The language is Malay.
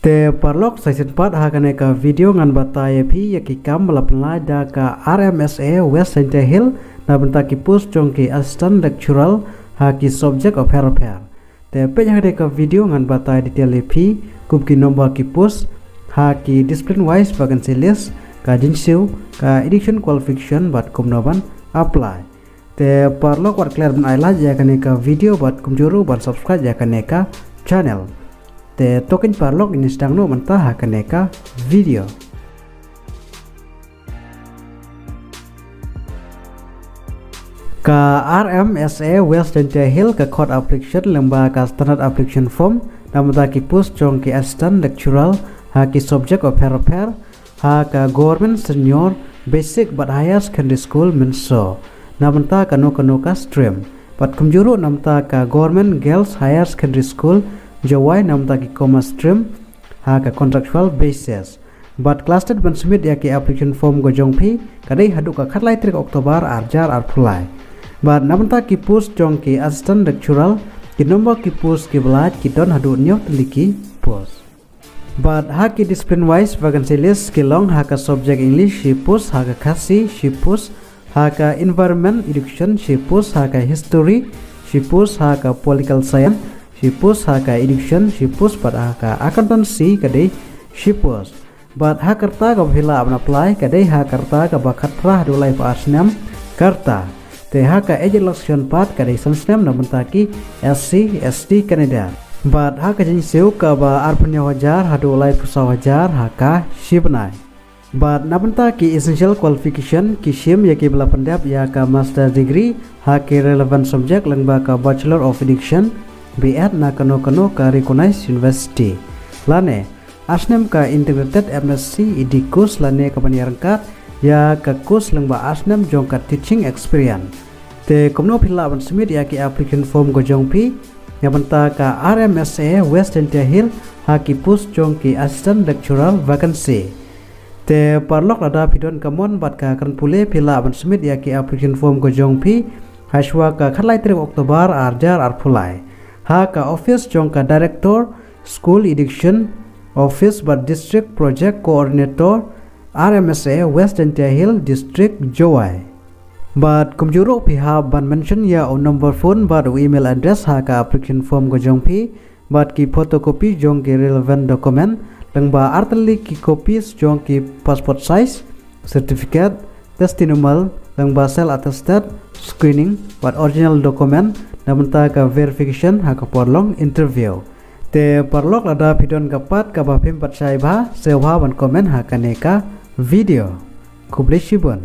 Te parlok season 4 hakane ka video ngan bataya phi yakikam malapnla da ka RMSA West Center Hill na benta ki post jong ki assistant lecturer ha ki subject of healthcare. Te pe hakane ka video ngan bataya detail phi kup ki nomor ki post ha ki discipline wise vacancy list ka jinsiu ka education qualification bat kum noban apply. Te parlok wat clear ban aila yakane ka video bat kum juru ban subscribe yakane ka channel. Te token parlok ini sedang no mentah kaneka video. Ka RMSA West Center Hill ka code application lemba ka standard application form namata ki post jong ki assistant lecturer ha ki subject of healthcare ha ka government senior basic but higher secondary school menso namata ka no ka stream pat kumjuru namata ka government girls higher secondary school Jawai namta ki commerce stream ha ka contractual basis but clustered ban submit ya ki application form go jong phi kadai hadu ka khatlai trik Oktober arjar arpulai but namta ki post jong ki assistant lecturer ki nomor ki post ki blaj ki don hadu nyok liki post but ha ki discipline wise vacancy list ki long ha ka subject English she post ha ka khasi she post ha ka environment education she post ha ka history she post ha ka political science she post ha ka education she post pada ha ka accountancy kadai she post but ha karta ka bhila apna apply kadai ha karta ka bakhatra do life asnam karta te ha ka education part kadai sansnam namanta ki SC SD Canada but ha ka jin seu ka ba arpanya wajar hadu life pusa wajar ha ka shibnai but namanta ki essential qualification ki shim ya ki bela pendap ya ka master degree ha ki relevant subject lengba ka bachelor of education BEd na kano ka recognized university lane asnem ka integrated MSc id course lane ka panirangkat ya ka course lengba asnem jong ka teaching experience te komno phila ban submit ya ki application form go jong pi ya banta ka RMSA West Center Hill ha ki post jong ki assistant lecturer vacancy te parlok ada pidon kamon bat ka kan pule phila ban submit ya ki application form go jong pi haswa ka khalai 3 Oktober arjar arpulai ha ka office jong ka director school education office but district project coordinator RMSA West Center Hill district Jowai but kumjuro piha ban mention ya on number phone but email address ha ka application form go jong pi but ki photocopy jong ki relevant document lengba artali ki copies jong ki passport size certificate testimonial lengba self attested screening but original document namanta ka verification ha ka porlong interview te parlok lada pidon kapat ka bapim pat sai ba sewa ban comment ha kaneka video kubleshibon